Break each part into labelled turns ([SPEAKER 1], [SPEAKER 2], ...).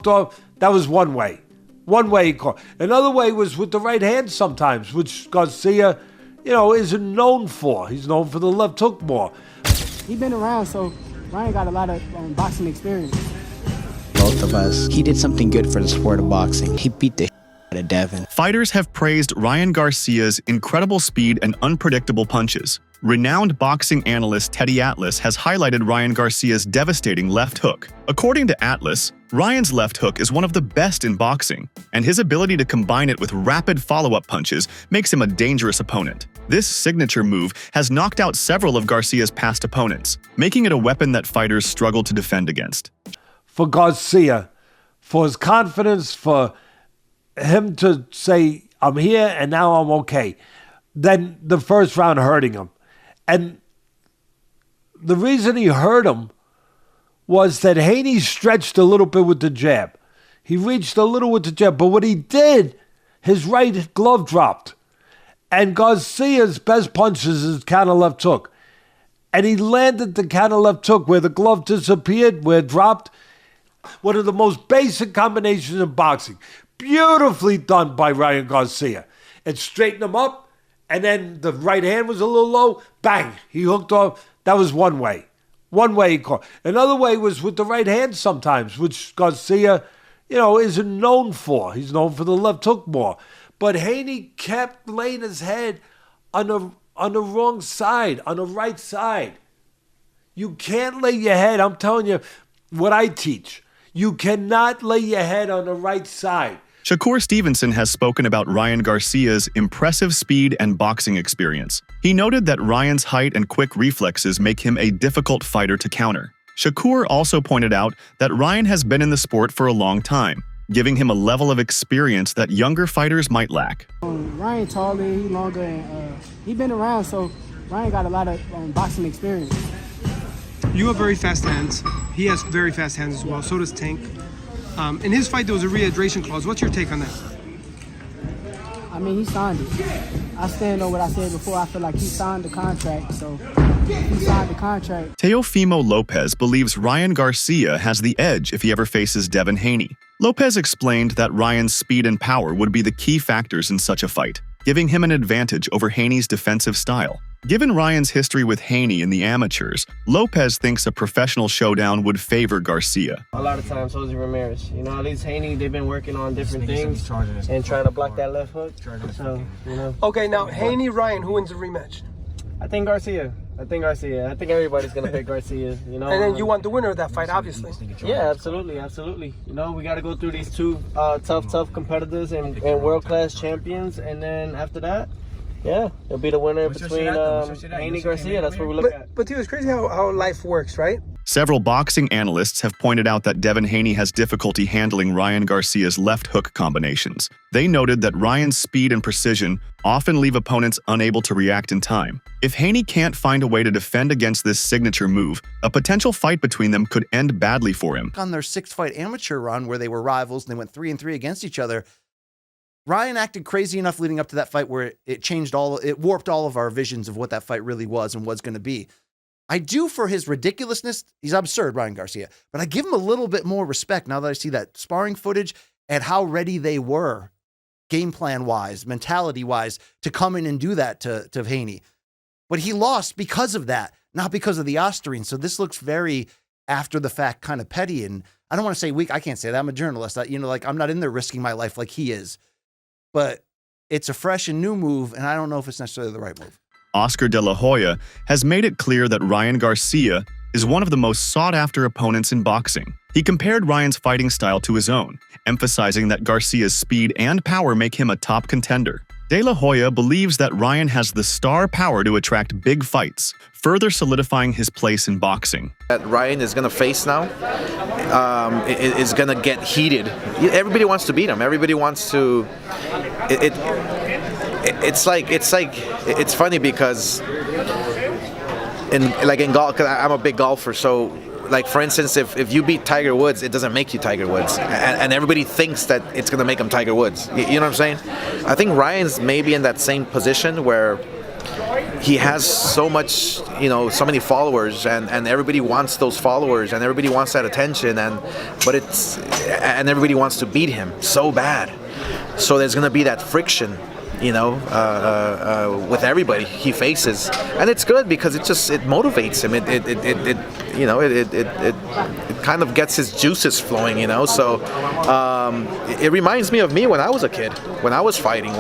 [SPEAKER 1] That was one way. One way he caught. Another way was with the right hand sometimes, which Garcia, isn't known for. He's known for the left hook more.
[SPEAKER 2] He's been around, so Ryan got a lot of boxing experience.
[SPEAKER 3] Both of us. He did something good for the sport of boxing. He beat the out of Devin.
[SPEAKER 4] Fighters have praised Ryan Garcia's incredible speed and unpredictable punches. Renowned boxing analyst Tate has highlighted Ryan Garcia's devastating left hook. According to Atlas, Ryan's left hook is one of the best in boxing, and his ability to combine it with rapid follow-up punches makes him a dangerous opponent. This signature move has knocked out several of Garcia's past opponents, making it a weapon that fighters struggle to defend against.
[SPEAKER 1] For Garcia, for his confidence, for him to say, I'm here and now I'm okay, then the first round hurting him. And the reason he hurt him was that Haney stretched a little bit with the jab. He reached a little with the jab, but what he did, his right glove dropped. And Garcia's best punch is his counter left hook. And he landed the counter left hook where the glove disappeared, where it dropped. One of the most basic combinations in boxing. Beautifully done by Ryan Garcia. It straightened him up. And then the right hand was a little low. Bang! He hooked off. That was one way. One way he caught. Another way was with the right hand sometimes, which Garcia, isn't known for. He's known for the left hook more. But Haney kept laying his head on the wrong side, on the right side. You can't lay your head. I'm telling you what I teach. You cannot lay your head on the right side.
[SPEAKER 4] Shakur Stevenson has spoken about Ryan Garcia's impressive speed and boxing experience. He noted that Ryan's height and quick reflexes make him a difficult fighter to counter. Shakur also pointed out that Ryan has been in the sport for a long time, giving him a level of experience that younger fighters might lack.
[SPEAKER 2] Ryan taller, he longer, and he's been around, so Ryan got a lot of boxing experience.
[SPEAKER 5] You have very fast hands. He has very fast hands as well. So does Tank. In his fight, there was a rehydration clause. What's your take on that?
[SPEAKER 2] I mean, he signed it. I stand on what I said before. I feel like he signed the contract, so he signed the contract.
[SPEAKER 4] Teofimo Lopez believes Ryan Garcia has the edge if he ever faces Devin Haney. Lopez explained that Ryan's speed and power would be the key factors in such a fight, giving him an advantage over Haney's defensive style. Given Ryan's history with Haney in the amateurs, Lopez thinks a professional showdown would favor Garcia.
[SPEAKER 6] A lot of times, Jose Ramirez. At least Haney, they've been working on different things and trying to block that left hook. So,
[SPEAKER 5] Okay, now Haney, Ryan, who wins the rematch?
[SPEAKER 6] I think Garcia. I think everybody's going to pick Garcia,
[SPEAKER 5] And then you want the winner of that fight, obviously.
[SPEAKER 6] Yeah, absolutely. We got to go through these two tough competitors and world-class champions. And then after that, yeah, it'll be the winner between Haney and Garcia. That's what we look at.
[SPEAKER 5] But dude, it's crazy how life works, right?
[SPEAKER 4] Several boxing analysts have pointed out that Devin Haney has difficulty handling Ryan Garcia's left hook combinations. They noted that Ryan's speed and precision often leave opponents unable to react in time. If Haney can't find a way to defend against this signature move, a potential fight between them could end badly for him.
[SPEAKER 7] On their 6-fight amateur run where they were rivals and they went 3-3 against each other, Ryan acted crazy enough leading up to that fight where it warped all of our visions of what that fight really was and was going to be. I do for his ridiculousness. He's absurd, Ryan Garcia, but I give him a little bit more respect now that I see that sparring footage and how ready they were, game plan wise, mentality wise, to come in and do that to Haney. But he lost because of that, not because of the Osterine. So this looks very after the fact, kind of petty. And I don't want to say weak. I can't say that. I'm a journalist. I'm not in there risking my life like he is. But it's a fresh and new move, and I don't know if it's necessarily the right move.
[SPEAKER 4] Oscar De La Hoya has made it clear that Ryan Garcia is one of the most sought-after opponents in boxing. He compared Ryan's fighting style to his own, emphasizing that Garcia's speed and power make him a top contender. De La Hoya believes that Ryan has the star power to attract big fights, further solidifying his place in boxing.
[SPEAKER 8] That Ryan is going to face now is going to get heated. Everybody wants to beat him. Everybody wants to. It's funny because in golf, because I'm a big golfer, so. Like, for instance, if you beat Tiger Woods, it doesn't make you Tiger Woods. And everybody thinks that it's going to make him Tiger Woods. You know what I'm saying? I think Ryan's maybe in that same position where he has so much, so many followers, and everybody wants those followers, and everybody wants that attention, and everybody wants to beat him so bad. So there's gonna be that friction, with everybody he faces, and it's good because it motivates him. It kind of gets his juices flowing, So it reminds me of me when I was a kid, when I was fighting,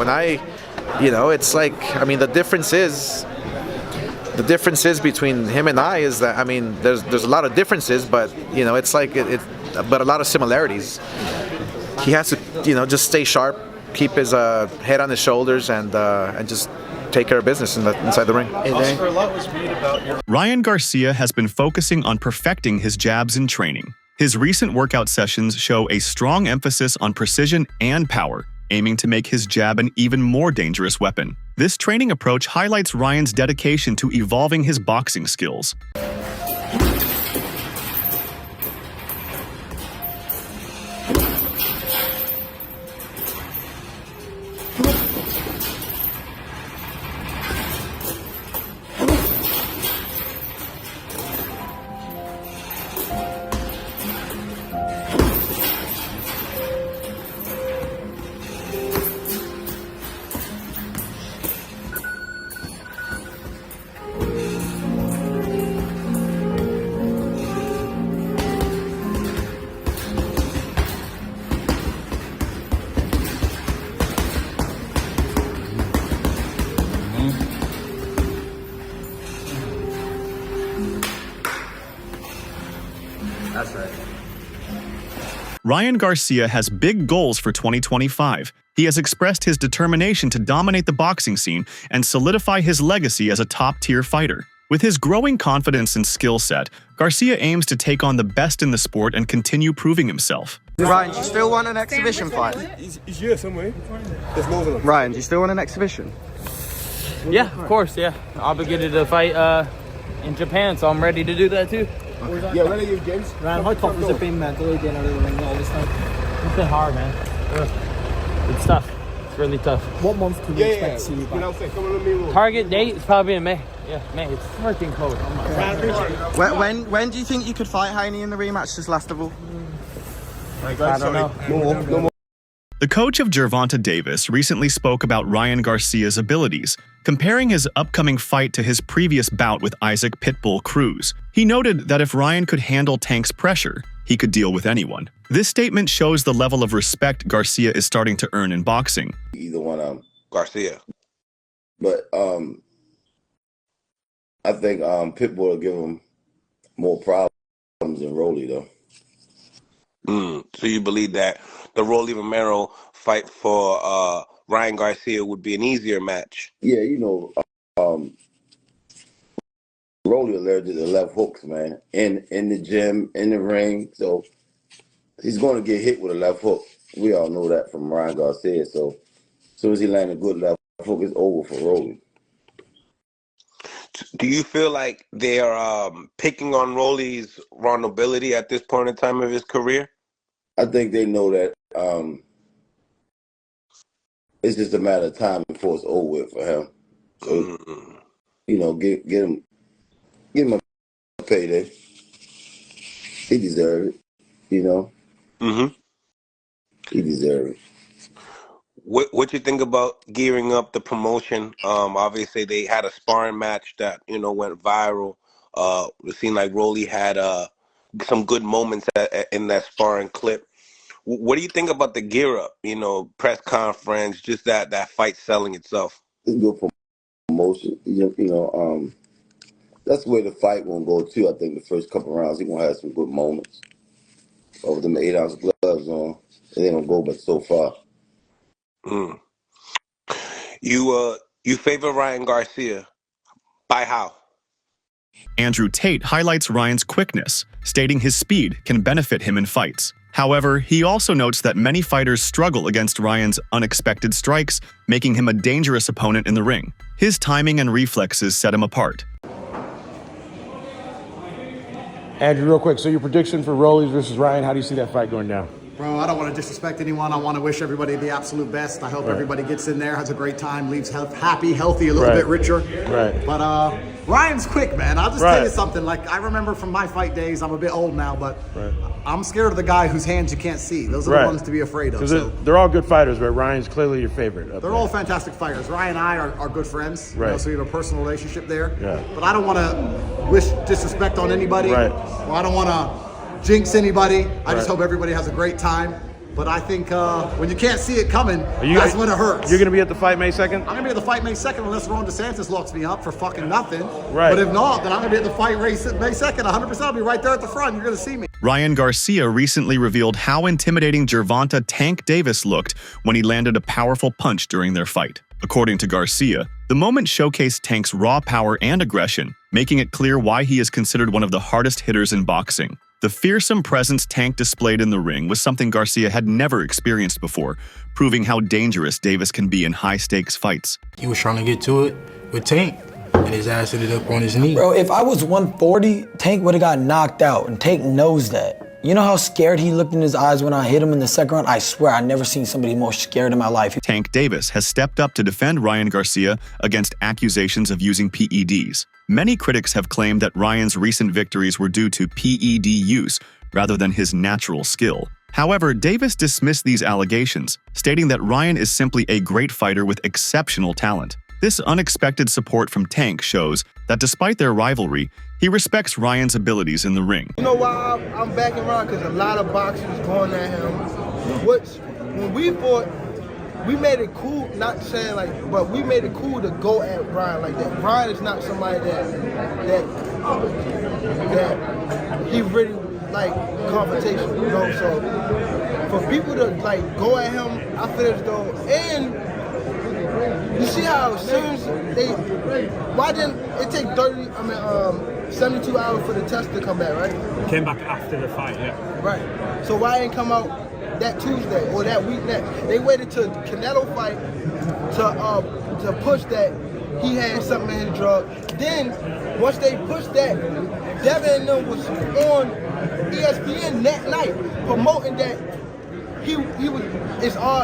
[SPEAKER 8] it's like, the difference is between him and I is that, there's a lot of differences, but it's like but a lot of similarities. He has to, just stay sharp, keep his head on his shoulders, and just take care of business inside the ring.
[SPEAKER 4] Ryan Garcia has been focusing on perfecting his jabs in training. His recent workout sessions show a strong emphasis on precision and power, aiming to make his jab an even more dangerous weapon. This training approach highlights Ryan's dedication to evolving his boxing skills.
[SPEAKER 8] That's right.
[SPEAKER 4] Ryan Garcia has big goals for 2025. He has expressed his determination to dominate the boxing scene and solidify his legacy as a top-tier fighter. With his growing confidence and skill set, Garcia aims to take on the best in the sport and continue proving himself.
[SPEAKER 9] Ryan, do you still want an exhibition fight?
[SPEAKER 5] He's here somewhere. There's loads of them.
[SPEAKER 9] Ryan, do you still want an exhibition?
[SPEAKER 10] Yeah, of course, yeah. Obligated to fight in Japan, so I'm ready to do that too.
[SPEAKER 5] Okay. Yeah, when are you, James?
[SPEAKER 2] Ryan, how tough has it been mentally being out of the ring all this time?
[SPEAKER 10] It's been hard, man. It's tough. It's really tough.
[SPEAKER 2] What month can we expect to see you back?
[SPEAKER 10] Target date is probably in May. Yeah, May. It's freaking cold. Oh my God.
[SPEAKER 9] When do you think you could fight Haney in the rematch this last of all?
[SPEAKER 10] I don't know.
[SPEAKER 5] No more.
[SPEAKER 4] The coach of Gervonta Davis recently spoke about Ryan Garcia's abilities, comparing his upcoming fight to his previous bout with Isaac Pitbull Cruz. He noted that if Ryan could handle Tank's pressure, he could deal with anyone. This statement shows the level of respect Garcia is starting to earn in boxing.
[SPEAKER 11] Either one, Garcia. But I think Pitbull will give him more problems than Rolly, though.
[SPEAKER 12] So you believe that the Rolly Romero fight for Ryan Garcia would be an easier match?
[SPEAKER 11] Yeah, Rolly allergic to left hooks, man. In the gym, in the ring, so he's going to get hit with a left hook. We all know that from Ryan Garcia. So as soon as he lands a good left hook, it's over for Rolly.
[SPEAKER 12] Do you feel like they're picking on Rolly's vulnerability at this point in time of his career?
[SPEAKER 11] I think they know that it's just a matter of time before it's over with for him. So, get him a payday. He deserves it, He deserves it.
[SPEAKER 12] What you think about gearing up the promotion? Obviously, they had a sparring match that went viral. It seemed like Rolly had some good moments in that sparring clip. What do you think about the gear up? Press conference, just that fight selling itself.
[SPEAKER 11] It's good for promotion. That's where the fight won't go too. I think the first couple rounds he's gonna have some good moments. But with them 8-ounce gloves on, it ain't gonna go but so far.
[SPEAKER 12] You favor Ryan Garcia. By how?
[SPEAKER 4] Andrew Tate highlights Ryan's quickness, stating his speed can benefit him in fights. However, he also notes that many fighters struggle against Ryan's unexpected strikes, making him a dangerous opponent in the ring. His timing and reflexes set him apart.
[SPEAKER 13] Andrew, real quick, so your prediction for Rolly versus Ryan, how do you see that fight going down? Bro, I don't want to disrespect anyone. I want to wish everybody the absolute best. I hope everybody gets in there, has a great time, leaves happy, healthy, a little bit richer.
[SPEAKER 14] Right.
[SPEAKER 13] But Ryan's quick, man. I'll just tell you something. Like, I remember from my fight days, I'm a bit old now, but I'm scared of the guy whose hands you can't see. Those are the ones to be afraid of.
[SPEAKER 14] So. They're all good fighters, but Ryan's clearly your favorite.
[SPEAKER 13] They're all fantastic fighters. Ryan and I are good friends, you know, so we have a personal relationship there.
[SPEAKER 14] Yeah.
[SPEAKER 13] But I don't want to wish disrespect on anybody.
[SPEAKER 14] Right.
[SPEAKER 13] Or I don't want to jinx anybody. I just hope everybody has a great time. But I think when you can't see it coming, that's when it hurts.
[SPEAKER 14] You're going to be at the fight May 2nd?
[SPEAKER 13] I'm going to be at the fight May 2nd unless Ron DeSantis locks me up for fucking nothing.
[SPEAKER 14] Right.
[SPEAKER 13] But if not, then I'm going to be at the fight May 2nd. 100%. I'll be right there at the front. You're going to see me.
[SPEAKER 4] Ryan Garcia recently revealed how intimidating Gervonta Tank Davis looked when he landed a powerful punch during their fight. According to Garcia, the moment showcased Tank's raw power and aggression, making it clear why he is considered one of the hardest hitters in boxing. The fearsome presence Tank displayed in the ring was something Garcia had never experienced before, proving how dangerous Davis can be in high-stakes fights.
[SPEAKER 15] He was trying to get to it with Tank, and his ass ended up on his knee.
[SPEAKER 16] Bro, if I was 140, Tank would have got knocked out, and Tank knows that. You know how scared he looked in his eyes when I hit him in the second round? I swear, I've never seen somebody more scared in my life.
[SPEAKER 4] Tank Davis has stepped up to defend Ryan Garcia against accusations of using PEDs. Many critics have claimed that Ryan's recent victories were due to PED use rather than his natural skill. However, Davis dismissed these allegations, stating that Ryan is simply a great fighter with exceptional talent. This unexpected support from Tank shows that despite their rivalry, he respects Ryan's abilities in the ring.
[SPEAKER 17] You know why I'm backing Ryan? Because a lot of boxers going at him. When we fought, we made it cool, not saying like, but we made it cool to go at Ryan like that. Ryan is not somebody that he really like confrontation, you know. So for people to like go at him, I feel as though, and you see how serious why didn't it take 72 hours for the test to come back, right?
[SPEAKER 18] Came back after the fight, yeah.
[SPEAKER 17] Right. So why didn't come out that Tuesday or that week next? They waited till Canelo fight to push that he had something in his drug. Then once they pushed that, Devin and them was on ESPN that night promoting that he was. It's all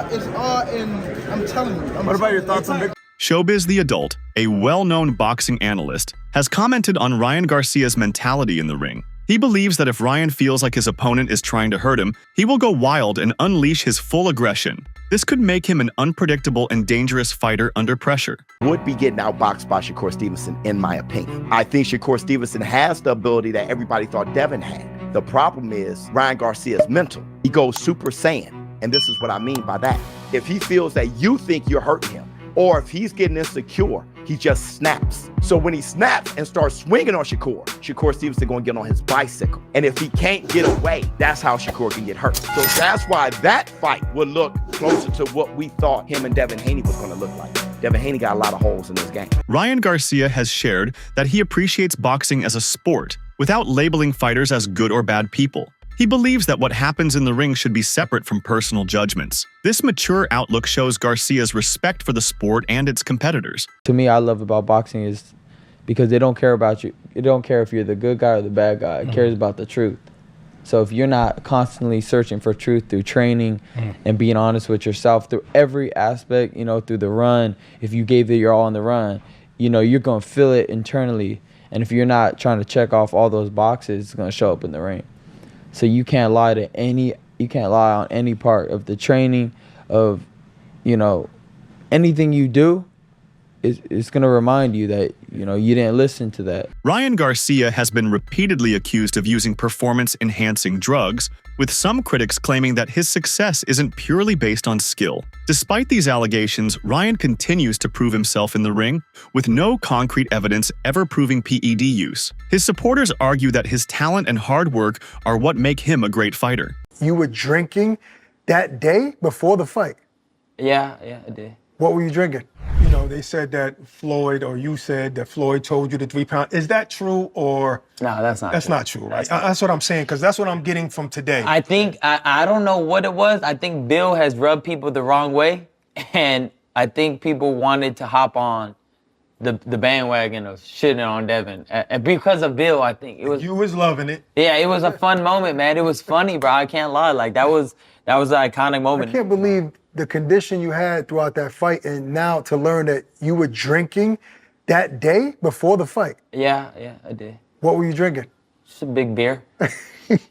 [SPEAKER 17] in. I'm telling you.
[SPEAKER 18] What about your thoughts on Victor?
[SPEAKER 4] Showbiz the Adult, a well-known boxing analyst, has commented on Ryan Garcia's mentality in the ring. He believes that if Ryan feels like his opponent is trying to hurt him, he will go wild and unleash his full aggression. This could make him an unpredictable and dangerous fighter under pressure.
[SPEAKER 19] Would be getting outboxed by Shakur Stevenson, in my opinion. I think Shakur Stevenson has the ability that everybody thought Devin had. The problem is Ryan Garcia's mental. He goes Super Saiyan, and this is what I mean by that. If he feels that you think you're hurting him, or if he's getting insecure, he just snaps. So when he snaps and starts swinging on Shakur Stevenson gonna get on his bicycle. And if he can't get away, that's how Shakur can get hurt. So that's why that fight would look closer to what we thought him and Devin Haney was gonna look like. Devin Haney got a lot of holes in this game.
[SPEAKER 4] Ryan Garcia has shared that he appreciates boxing as a sport without labeling fighters as good or bad people. He believes that what happens in the ring should be separate from personal judgments. This mature outlook shows Garcia's respect for the sport and its competitors.
[SPEAKER 20] To me, I love about boxing is because they don't care about you. It don't care if you're the good guy or the bad guy. It cares about the truth. So if you're not constantly searching for truth through training and being honest with yourself through every aspect, you know, through the run, if you gave it your all on the run, you know, you're going to feel it internally. And if you're not trying to check off all those boxes, it's going to show up in the ring. So you can't lie on any part of the training of, you know, anything you do. It's going to remind you that, you know, you didn't listen to that.
[SPEAKER 4] Ryan Garcia has been repeatedly accused of using performance-enhancing drugs, with some critics claiming that his success isn't purely based on skill. Despite these allegations, Ryan continues to prove himself in the ring, with no concrete evidence ever proving PED use. His supporters argue that his talent and hard work are what make him a great fighter.
[SPEAKER 21] You were drinking that day before the fight?
[SPEAKER 20] Yeah, I did.
[SPEAKER 21] What were you drinking? You know, they said that Floyd, or you said that Floyd told you the 3 pound. Is that true or?
[SPEAKER 20] No, that's not true.
[SPEAKER 21] That's not true, right? That's what I'm saying, because that's what I'm getting from today.
[SPEAKER 10] I think, I don't know what it was. I think Bill has rubbed people the wrong way. And I think people wanted to hop on the bandwagon of shitting on Devin. And because of Bill, I think it was.
[SPEAKER 21] You was loving it.
[SPEAKER 10] Yeah, it was a fun moment, man. It was funny, bro. I can't lie. Like, that was That was an iconic
[SPEAKER 21] I
[SPEAKER 10] moment.
[SPEAKER 21] can't believe the condition you had throughout that fight, and now to learn that you were drinking that day before the fight.
[SPEAKER 10] Yeah, I did.
[SPEAKER 21] What were you drinking?
[SPEAKER 10] Just a big beer.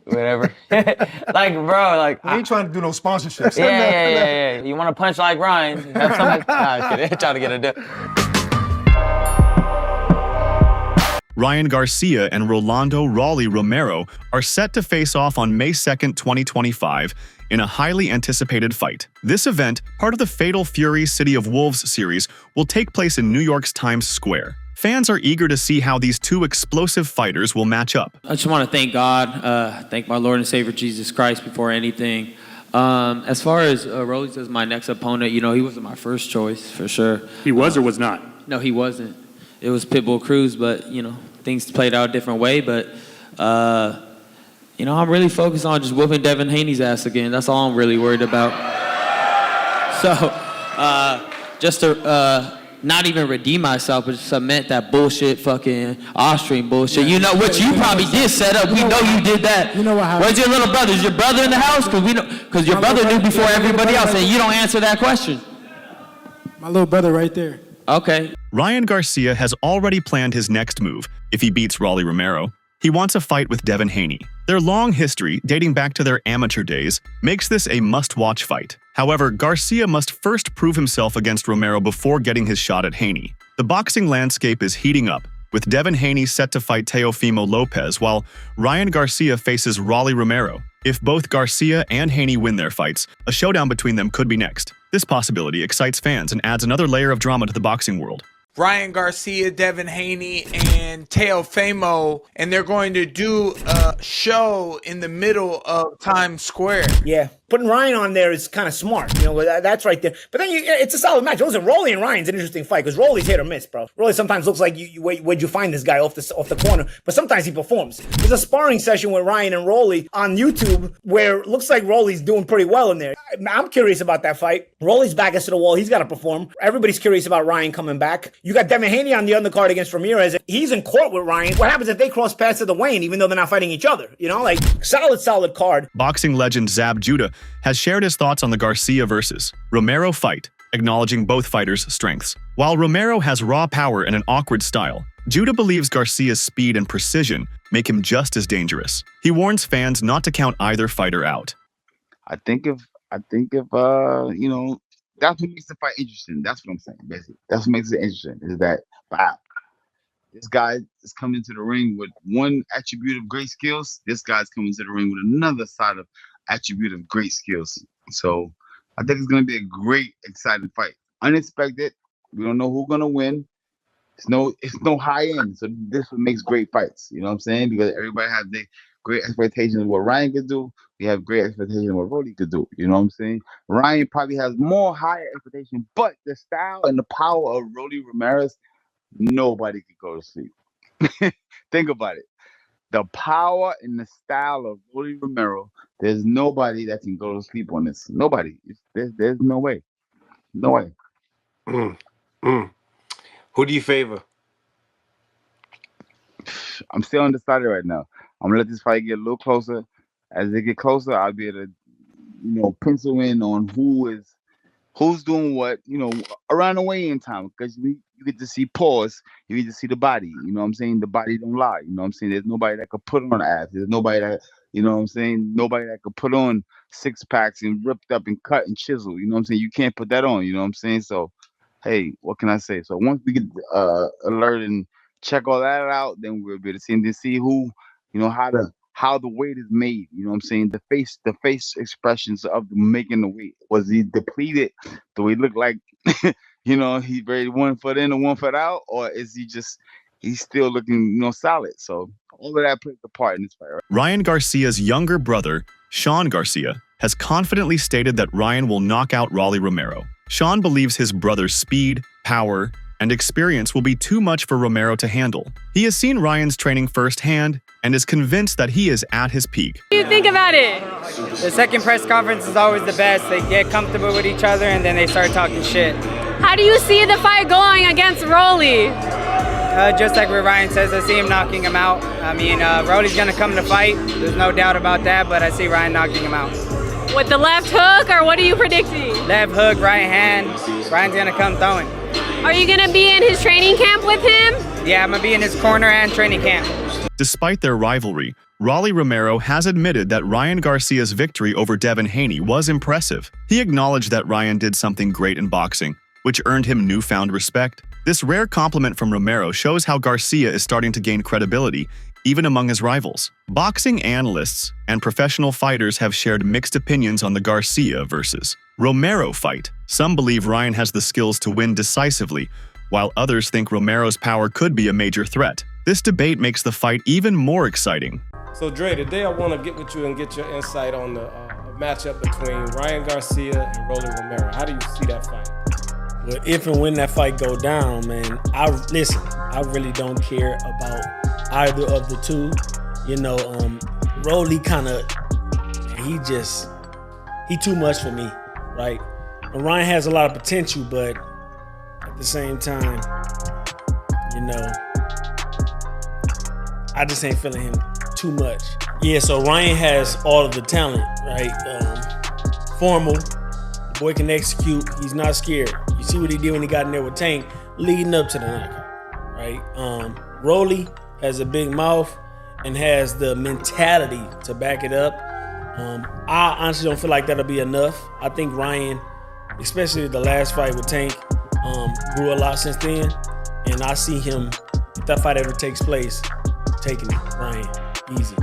[SPEAKER 10] Whatever. Like, bro, like.
[SPEAKER 21] I ain't trying to do no sponsorships.
[SPEAKER 10] Yeah. You want to punch like Ryan? Have something. Nah, kidding. Trying to get a deal.
[SPEAKER 4] Ryan Garcia and Rolando "Rolly" Romero are set to face off on May 2nd, 2025, in a highly anticipated fight. This event, part of the Fatal Fury City of Wolves series, will take place in New York's Times Square. Fans are eager to see how these two explosive fighters will match up.
[SPEAKER 3] I just want to thank God, thank my Lord and Savior Jesus Christ before anything. As far as Rolly as my next opponent, he wasn't my first choice, for sure.
[SPEAKER 18] He was or was not?
[SPEAKER 3] No, he wasn't. It was Pitbull Cruz, but, things played out a different way. But, I'm really focused on just whooping Devin Haney's ass again. That's all I'm really worried about. So, just to not even redeem myself, but cement that bullshit fucking Austrian bullshit. Which you probably did set up. We know you did that.
[SPEAKER 2] You know what happened?
[SPEAKER 3] Where's your little brother? Is your brother in the house? Because your brother knew before everybody else, and you don't answer that question.
[SPEAKER 2] My little brother right there.
[SPEAKER 3] Okay.
[SPEAKER 4] Ryan Garcia has already planned his next move if he beats Rolly Romero. He wants a fight with Devin Haney. Their long history, dating back to their amateur days, makes this a must-watch fight. However, Garcia must first prove himself against Romero before getting his shot at Haney. The boxing landscape is heating up, with Devin Haney set to fight Teofimo Lopez, while Ryan Garcia faces Rolly Romero. If both Garcia and Haney win their fights, a showdown between them could be next. This possibility excites fans and adds another layer of drama to the boxing world.
[SPEAKER 22] Ryan Garcia, Devin Haney, and Teofimo, and they're going to do a show in the middle of Times Square.
[SPEAKER 23] Yeah, putting Ryan on there is kind of smart. That's right there. But then it's a solid match. Listen, Rolly and Ryan's an interesting fight because Rolly's hit or miss, bro. Rolly sometimes looks like where'd you find this guy off the corner, but sometimes he performs. There's a sparring session with Ryan and Rolly on YouTube where it looks like Rolly's doing pretty well in there. I'm curious about that fight. Rolly's back against the wall. He's got to perform. Everybody's curious about Ryan coming back. You got Devin Haney on the undercard against Ramirez. He's in court with Ryan. What happens if they cross paths at the weigh-in, even though they're not fighting each other? Solid card.
[SPEAKER 4] Boxing legend Zab Judah has shared his thoughts on the Garcia versus Romero fight, acknowledging both fighters' strengths. While Romero has raw power and an awkward style, Judah believes Garcia's speed and precision make him just as dangerous. He warns fans not to count either fighter out.
[SPEAKER 24] I think if that's what makes the fight interesting. That's what I'm saying, basically. That's what makes it interesting, is that, wow, this guy is coming to the ring with one attribute of great skills. This guy's coming to the ring with another side of attribute of great skills. So I think it's going to be a great, exciting fight. Unexpected. We don't know who's going to win. It's no high end. So this is what makes great fights. You know what I'm saying? Because everybody has their great expectations of what Ryan could do. We have great expectations of what Rolly could do. You know what I'm saying? Ryan probably has more higher expectations, but the style and the power of Rolly Ramirez, nobody could go to sleep. Think about it. The power and the style of Rolly Romero, there's nobody that can go to sleep on this. Nobody. There's no way. No way.
[SPEAKER 12] Who do you favor?
[SPEAKER 24] I'm still undecided right now. I'm gonna let this fight get a little closer. As they get closer, I'll be able to, pencil in on who's doing what, around the weigh-in time. Because you get to see pause, you get to see the body. You know what I'm saying? The body don't lie. You know what I'm saying? There's nobody that could put on abs. There's nobody that, nobody that could put on six packs and ripped up and cut and chisel. You know what I'm saying? You can't put that on. You know what I'm saying? So, hey, what can I say? So once we get alert and check all that out, then we'll be able to see who, how the weight is made. You know what I'm saying? The face expressions of making the weight. Was he depleted? Do he look like, he's very 1 foot in and 1 foot out? Or is he's still looking, solid? So all of that plays a part in this fight, right?
[SPEAKER 4] Ryan Garcia's younger brother, Sean Garcia, has confidently stated that Ryan will knock out Rolly Romero. Sean believes his brother's speed, power, and experience will be too much for Romero to handle. He has seen Ryan's training firsthand and is convinced that he is at his peak.
[SPEAKER 25] What do you think about it?
[SPEAKER 26] The second press conference is always the best. They get comfortable with each other and then they start talking shit.
[SPEAKER 25] How do you see the fight going against Rolly?
[SPEAKER 26] Just like what Ryan says, I see him knocking him out. I mean, Rolly's gonna come to fight. There's no doubt about that, but I see Ryan knocking him out.
[SPEAKER 25] With the left hook, or what are you predicting?
[SPEAKER 26] Left hook, right hand. Ryan's gonna come throwing.
[SPEAKER 25] Are you gonna be in his training camp with him?
[SPEAKER 26] Yeah, I'm gonna be in his corner and training camp.
[SPEAKER 4] Despite their rivalry, Rolly Romero has admitted that Ryan Garcia's victory over Devin Haney was impressive. He acknowledged that Ryan did something great in boxing, which earned him newfound respect. This rare compliment from Romero shows how Garcia is starting to gain credibility, even among his rivals. Boxing analysts and professional fighters have shared mixed opinions on the Garcia versus Romero fight. Some believe Ryan has the skills to win decisively, while others think Romero's power could be a major threat. This debate makes the fight even more exciting.
[SPEAKER 1] So Dre, today I want to get with you and get your insight on the matchup between Ryan Garcia and Rolly Romero. How do you see that fight?
[SPEAKER 5] Well, if and when that fight go down, man, I really don't care about either of the two. You know, Rolly he too much for me, right? And Ryan has a lot of potential, but at the same time, you know, I just ain't feeling him too much. Yeah, so Ryan has all of the talent, right? Formal, the boy can execute, he's not scared. You see what he did when he got in there with Tate, leading up to the knockout, right? Rolly has a big mouth and has the mentality to back it up. I honestly don't feel like that'll be enough. I think Ryan, especially the last fight with Tate, grew a lot since then. And I see him, if that fight ever takes place, taking it, Ryan, easy.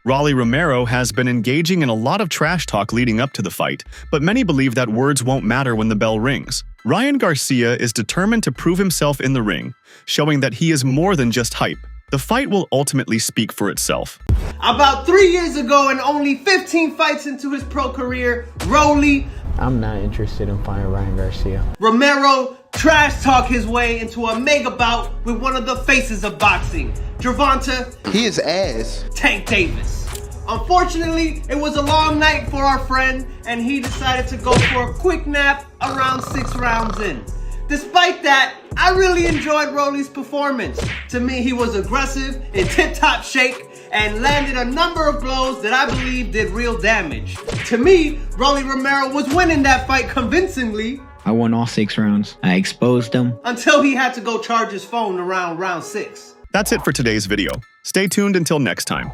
[SPEAKER 4] Rolly Romero has been engaging in a lot of trash talk leading up to the fight, but many believe that words won't matter when the bell rings. Ryan Garcia is determined to prove himself in the ring, showing that he is more than just hype. The fight will ultimately speak for itself.
[SPEAKER 17] About 3 years ago and only 15 fights into his pro career, Rolly,
[SPEAKER 2] I'm not interested in fighting Ryan Garcia.
[SPEAKER 17] Romero trash talk his way into a mega bout with one of the faces of boxing, Gervonta.
[SPEAKER 6] He is ass.
[SPEAKER 17] Tank Davis. Unfortunately, it was a long night for our friend, and he decided to go for a quick nap around 6 rounds in. Despite that, I really enjoyed Rolly's performance. To me, he was aggressive, in tip-top shape, and landed a number of blows that I believe did real damage. To me, Rolly Romero was winning that fight convincingly.
[SPEAKER 7] I won all 6 rounds. I exposed him.
[SPEAKER 17] Until he had to go charge his phone around round 6.
[SPEAKER 4] That's it for today's video. Stay tuned until next time.